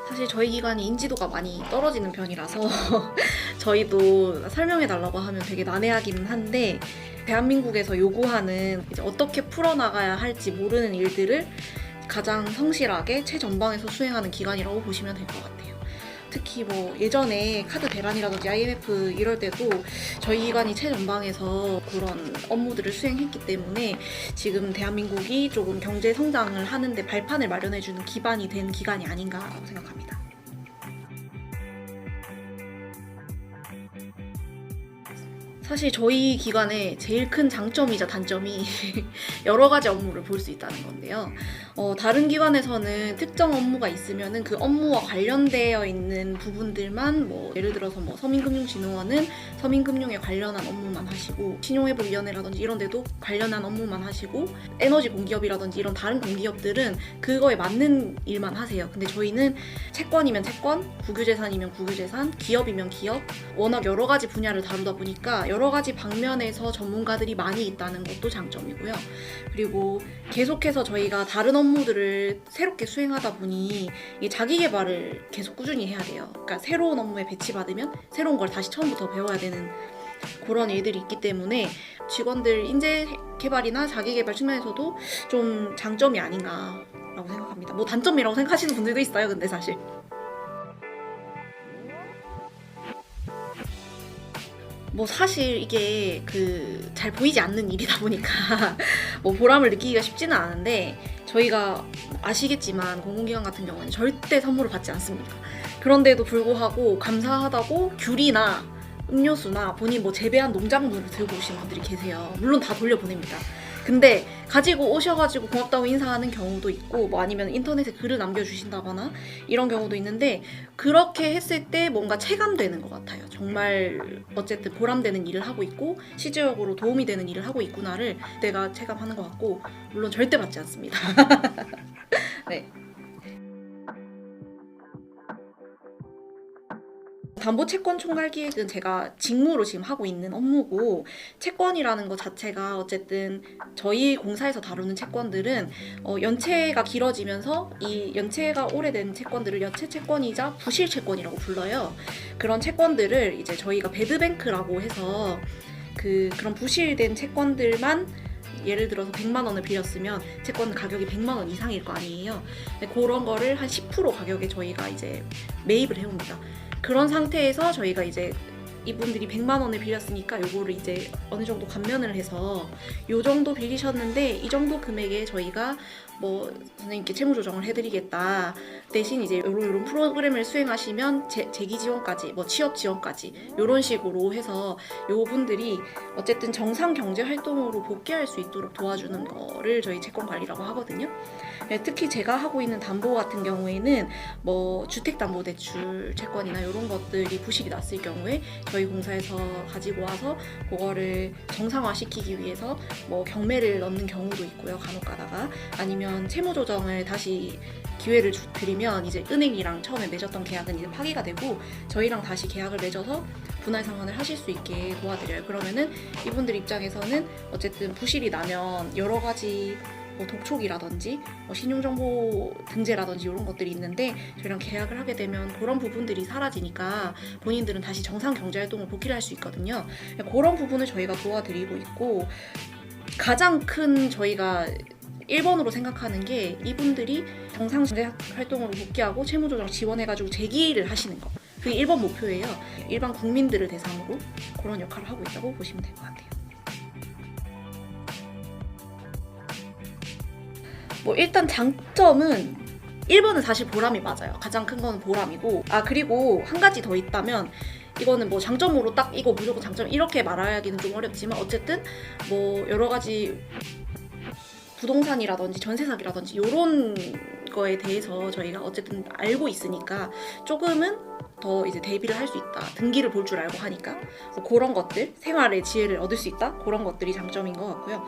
사실 저희 기관이 인지도가 많이 떨어지는 편이라서 저희도 설명해달라고 하면 되게 난해하기는 한데, 대한민국에서 요구하는 이제 어떻게 풀어나가야 할지 모르는 일들을 가장 성실하게 최전방에서 수행하는 기관이라고 보시면 될 것 같아요. 특히 뭐 예전에 카드 대란이라든지 IMF 이럴 때도 저희 기관이 최전방에서 그런 업무들을 수행했기 때문에 지금 대한민국이 조금 경제 성장을 하는데 발판을 마련해주는 기반이 된 기관이 아닌가라고 생각합니다. 사실 저희 기관의 제일 큰 장점이자 단점이 여러 가지 업무를 볼 수 있다는 건데요. 다른 기관에서는 특정 업무가 있으면은 그 업무와 관련되어 있는 부분들만, 뭐 예를 들어서 뭐 서민금융진흥원은 서민금융에 관련한 업무만 하시고, 신용회복위원회라든지 이런 데도 관련한 업무만 하시고, 에너지 공기업이라든지 이런 다른 공기업들은 그거에 맞는 일만 하세요. 근데 저희는 채권이면 채권, 국유재산이면 국유재산, 기업이면 기업, 워낙 여러 가지 분야를 다루다 보니까 여러 가지 방면에서 전문가들이 많이 있다는 것도 장점이고요. 그리고 계속해서 저희가 다른 업무들을 새롭게 수행하다 보니 이 자기 개발을 계속 꾸준히 해야 돼요. 그러니까 새로운 업무에 배치받으면 새로운 걸 다시 처음부터 배워야 되는 그런 일들이 있기 때문에 직원들 인재 개발이나 자기 개발 측면에서도 좀 장점이 아닌가라고 생각합니다. 뭐 단점이라고 생각하시는 분들도 있어요, 근데 사실. 뭐 사실 이게 잘 보이지 않는 일이다 보니까 뭐 보람을 느끼기가 쉽지는 않은데, 저희가 아시겠지만 공공기관 같은 경우는 절대 선물을 받지 않습니다. 그런데도 불구하고 감사하다고 귤이나 음료수나 본인 뭐 재배한 농작물을 들고 오신 분들이 계세요. 물론 다 돌려보냅니다. 근데 가지고 오셔가지고 고맙다고 인사하는 경우도 있고, 뭐 아니면 인터넷에 글을 남겨주신다거나 이런 경우도 있는데, 그렇게 했을 때 뭔가 체감되는 것 같아요. 정말 어쨌든 보람되는 일을 하고 있고 실질적으로 도움이 되는 일을 하고 있구나를 내가 체감하는 것 같고, 물론 절대 받지 않습니다. 네. 담보채권 총괄기획은 제가 직무로 지금 하고 있는 업무고, 채권이라는 것 자체가 어쨌든 저희 공사에서 다루는 채권들은 연체가 길어지면서 이 연체가 오래된 채권들을 연체채권이자 부실채권이라고 불러요. 그런 채권들을 이제 저희가 배드뱅크라고 해서 그런 부실된 채권들만, 예를 들어서 100만 원을 빌렸으면 채권 가격이 100만 원 이상일 거 아니에요. 그런 거를 한 10% 가격에 저희가 이제 매입을 해옵니다. 그런 상태에서 저희가 이제 이분들이 100만 원을 빌렸으니까 요거를 이제 어느 정도 감면을 해서 요 정도 빌리셨는데 이 정도 금액에 저희가 뭐 선생님께 채무 조정을 해드리겠다, 대신 이제 요런 프로그램을 수행하시면 재기 지원까지, 뭐 취업 지원까지 요런 식으로 해서 요분들이 어쨌든 정상 경제 활동으로 복귀할 수 있도록 도와주는 거를 저희 채권 관리라고 하거든요. 특히 제가 하고 있는 담보 같은 경우에는 뭐 주택담보대출 채권이나 이런 것들이 부실이 났을 경우에 저희 공사에서 가지고 와서 그거를 정상화시키기 위해서 뭐 경매를 넣는 경우도 있고요, 간혹 가다가. 아니면 채무 조정을 다시 기회를 드리면 이제 은행이랑 처음에 맺었던 계약은 이제 파기가 되고 저희랑 다시 계약을 맺어서 분할 상환을 하실 수 있게 도와드려요. 그러면은 이분들 입장에서는 어쨌든 부실이 나면 여러 가지 뭐 독촉이라든지 뭐 신용정보 등재라든지 이런 것들이 있는데, 저희랑 계약을 하게 되면 그런 부분들이 사라지니까 본인들은 다시 정상 경제활동을 복귀를 할 수 있거든요. 그런 부분을 저희가 도와드리고 있고, 가장 큰 저희가 1번으로 생각하는 게 이분들이 정상 경제활동으로 복귀하고 채무조정 지원해가지고 재기를 하시는 거. 그게 1번 목표예요. 일반 국민들을 대상으로 그런 역할을 하고 있다고 보시면 될 것 같아요. 뭐 일단 장점은 1번은 사실 보람이 맞아요. 가장 큰 건 보람이고, 그리고 한 가지 더 있다면, 이거는 뭐 장점으로 딱 이거 무조건 장점 이렇게 말하기는 좀 어렵지만, 어쨌든 뭐 여러 가지 부동산이라든지 전세 사기라든지 이런 거에 대해서 저희가 어쨌든 알고 있으니까 조금은 더 이제 대비를 할 수 있다. 등기를 볼 줄 알고 하니까 뭐 그런 것들, 생활의 지혜를 얻을 수 있다. 그런 것들이 장점인 것 같고요.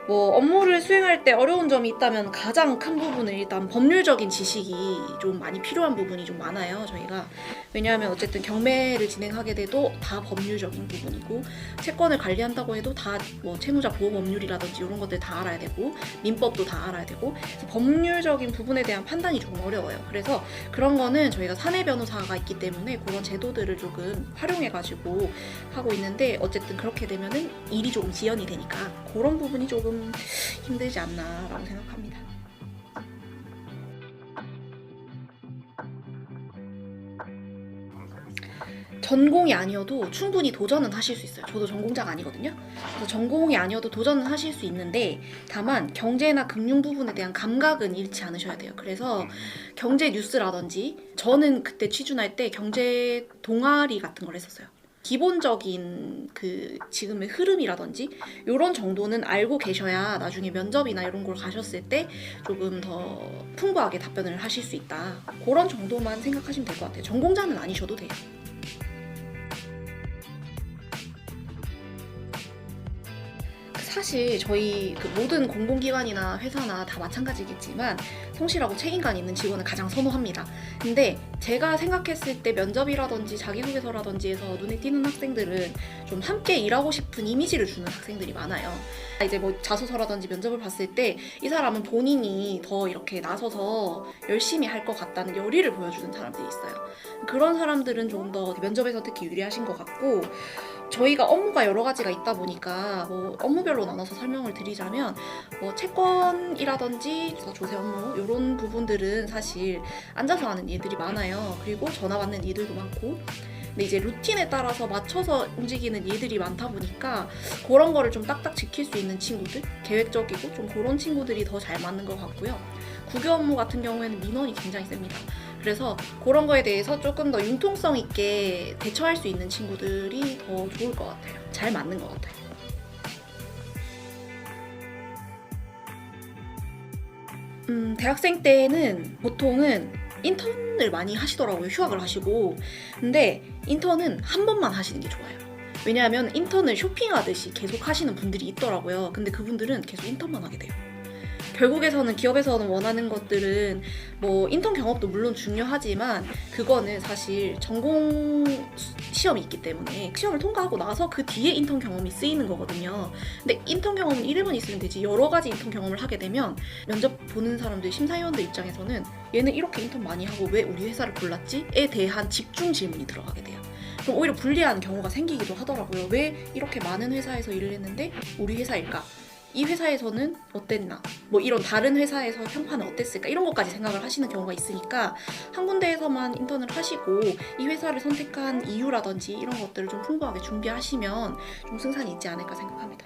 뭐 업무를 수행할 때 어려운 점이 있다면 가장 큰 부분은 일단 법률적인 지식이 좀 많이 필요한 부분이 좀 많아요, 저희가. 왜냐하면 어쨌든 경매를 진행하게 돼도 다 법률적인 부분이고, 채권을 관리한다고 해도 다 뭐 채무자 보호 법률이라든지 이런 것들 다 알아야 되고, 민법도 다 알아야 되고, 그래서 법률적인 부분에 대한 판단이 조금 어려워요. 그래서 그런 거는 저희가 사내 변호사가 있기 때문에 그런 제도들을 조금 활용해가지고 하고 있는데, 어쨌든 그렇게 되면은 일이 조금 지연이 되니까 그런 부분이 조금 힘들지 않나라고 생각합니다. 전공이 아니어도 충분히 도전은 하실 수 있어요. 저도 전공자가 아니거든요. 그래서 전공이 아니어도 도전은 하실 수 있는데, 다만 경제나 금융 부분에 대한 감각은 잃지 않으셔야 돼요. 그래서 경제 뉴스라든지, 저는 그때 취준할 때 경제 동아리 같은 걸 했었어요. 기본적인 그 지금의 흐름이라든지 이런 정도는 알고 계셔야 나중에 면접이나 이런 걸 가셨을 때 조금 더 풍부하게 답변을 하실 수 있다. 그런 정도만 생각하시면 될 것 같아요. 전공자는 아니셔도 돼요. 사실 저희 그 모든 공공기관이나 회사나 다 마찬가지겠지만 성실하고 책임감 있는 직원을 가장 선호합니다. 근데 제가 생각했을 때 면접이라든지 자기소개서라든지 해서 눈에 띄는 학생들은 좀 함께 일하고 싶은 이미지를 주는 학생들이 많아요. 이제 뭐 자소서라든지 면접을 봤을 때 이 사람은 본인이 더 이렇게 나서서 열심히 할 것 같다는 열의를 보여주는 사람들이 있어요. 그런 사람들은 좀 더 면접에서 특히 유리하신 것 같고, 저희가 업무가 여러 가지가 있다 보니까 뭐 업무별로 나눠서 설명을 드리자면, 뭐 채권이라든지 조세 업무 이런 부분들은 사실 앉아서 하는 일들이 많아요. 그리고 전화 받는 일들도 많고, 근데 이제 루틴에 따라서 맞춰서 움직이는 일들이 많다 보니까 그런 거를 좀 딱딱 지킬 수 있는 친구들, 계획적이고 좀 그런 친구들이 더 잘 맞는 것 같고요. 국유 업무 같은 경우에는 민원이 굉장히 셉니다. 그래서 그런 거에 대해서 조금 더 융통성 있게 대처할 수 있는 친구들이 더 좋을 것 같아요. 잘 맞는 것 같아요. 대학생 때는 보통은 인턴을 많이 하시더라고요. 휴학을 하시고. 근데 인턴은 한 번만 하시는 게 좋아요. 왜냐하면 인턴을 쇼핑하듯이 계속 하시는 분들이 있더라고요. 근데 그분들은 계속 인턴만 하게 돼요. 결국에서는 기업에서는 원하는 것들은 뭐 인턴 경험도 물론 중요하지만, 그거는 사실 전공 시험이 있기 때문에 시험을 통과하고 나서 그 뒤에 인턴 경험이 쓰이는 거거든요. 근데 인턴 경험은 1년 있으면 되지, 여러 가지 인턴 경험을 하게 되면 면접 보는 사람들, 심사위원들 입장에서는 얘는 이렇게 인턴 많이 하고 왜 우리 회사를 골랐지?에 대한 집중 질문이 들어가게 돼요. 그럼 오히려 불리한 경우가 생기기도 하더라고요. 왜 이렇게 많은 회사에서 일을 했는데 우리 회사일까? 이 회사에서는 어땠나? 뭐 이런 다른 회사에서 평판은 어땠을까? 이런 것까지 생각을 하시는 경우가 있으니까 한 군데에서만 인턴을 하시고 이 회사를 선택한 이유라든지 이런 것들을 좀 풍부하게 준비하시면 좀 승산이 있지 않을까 생각합니다.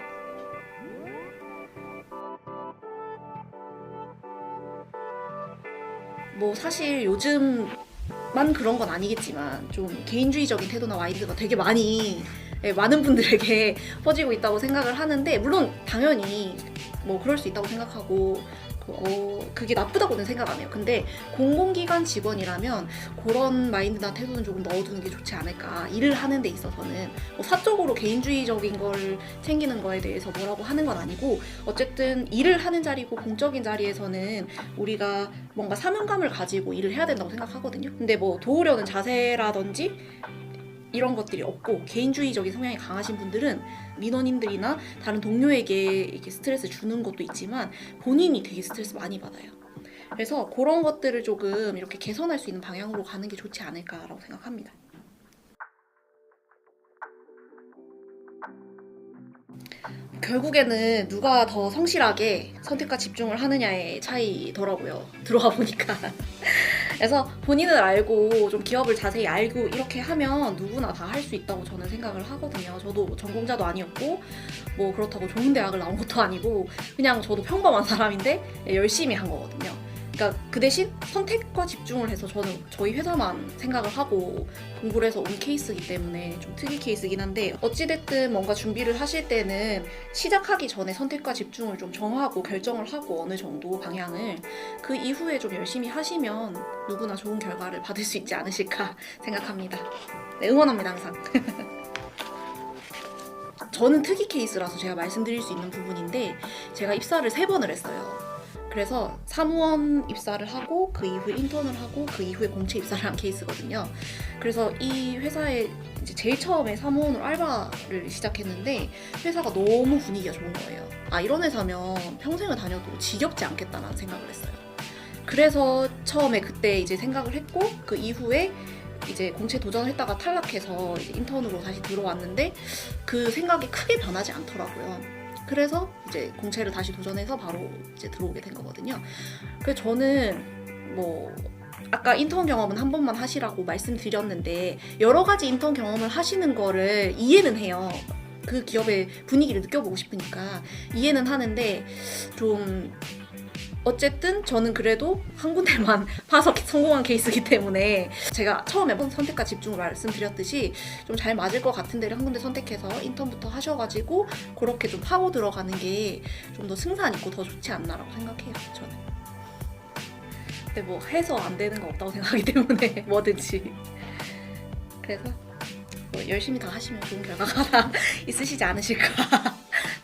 뭐 사실 요즘만 그런 건 아니겠지만 좀 개인주의적인 태도나 마인드가 되게 많은 분들에게 퍼지고 있다고 생각을 하는데, 물론 당연히 뭐 그럴 수 있다고 생각하고 그게 나쁘다고는 생각 안 해요. 근데 공공기관 직원이라면 그런 마인드나 태도는 조금 넣어두는 게 좋지 않을까. 일을 하는 데 있어서는 뭐 사적으로 개인주의적인 걸 챙기는 거에 대해서 뭐라고 하는 건 아니고, 어쨌든 일을 하는 자리고 공적인 자리에서는 우리가 뭔가 사명감을 가지고 일을 해야 된다고 생각하거든요. 근데 뭐 도우려는 자세라든지 이런 것들이 없고 개인주의적인 성향이 강하신 분들은 민원인들이나 다른 동료에게 이렇게 스트레스 주는 것도 있지만 본인이 되게 스트레스 많이 받아요. 그래서 그런 것들을 조금 이렇게 개선할 수 있는 방향으로 가는 게 좋지 않을까라고 생각합니다. 결국에는 누가 더 성실하게 선택과 집중을 하느냐의 차이더라고요. 들어가 보니까. 그래서 본인을 알고 좀 기업을 자세히 알고 이렇게 하면 누구나 다 할 수 있다고 저는 생각을 하거든요. 저도 전공자도 아니었고 뭐 그렇다고 좋은 대학을 나온 것도 아니고 그냥 저도 평범한 사람인데 열심히 한 거거든요. 그러니까 그 대신 선택과 집중을 해서 저는 저희 회사만 생각을 하고 공부를 해서 온 케이스이기 때문에 좀 특이 케이스이긴 한데 어찌됐든 뭔가 준비를 하실 때는 시작하기 전에 선택과 집중을 좀 정하고 결정을 하고 어느 정도 방향을 그 이후에 좀 열심히 하시면 누구나 좋은 결과를 받을 수 있지 않으실까 생각합니다. 네, 응원합니다 항상. 저는 특이 케이스라서 제가 말씀드릴 수 있는 부분인데 제가 입사를 3번을 했어요. 그래서 사무원 입사를 하고 그 이후에 인턴을 하고 그 이후에 공채 입사를 한 케이스거든요. 그래서 이 회사에 이제 제일 처음에 사무원으로 알바를 시작했는데 회사가 너무 분위기가 좋은 거예요. 아, 이런 회사면 평생을 다녀도 지겹지 않겠다라는 생각을 했어요. 그래서 처음에 그때 이제 생각을 했고 그 이후에 이제 공채 도전을 했다가 탈락해서 이제 인턴으로 다시 들어왔는데 그 생각이 크게 변하지 않더라고요. 그래서 이제 공채를 다시 도전해서 바로 이제 들어오게 된 거거든요. 그래서 저는 뭐 아까 인턴 경험은 한 번만 하시라고 말씀드렸는데 여러 가지 인턴 경험을 하시는 거를 이해는 해요. 그 기업의 분위기를 느껴보고 싶으니까 이해는 하는데 좀 어쨌든 저는 그래도 한 군데만 파서 성공한 케이스이기 때문에 제가 처음에 선택과 집중을 말씀드렸듯이 좀 잘 맞을 것 같은 데를 한 군데 선택해서 인턴부터 하셔가지고 그렇게 좀 파고 들어가는 게 좀 더 승산 있고 더 좋지 않나라고 생각해요, 저는. 근데 뭐 해서 안 되는 거 없다고 생각하기 때문에 뭐든지. 그래서 뭐 열심히 다 하시면 좋은 결과가 있으시지 않으실까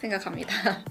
생각합니다.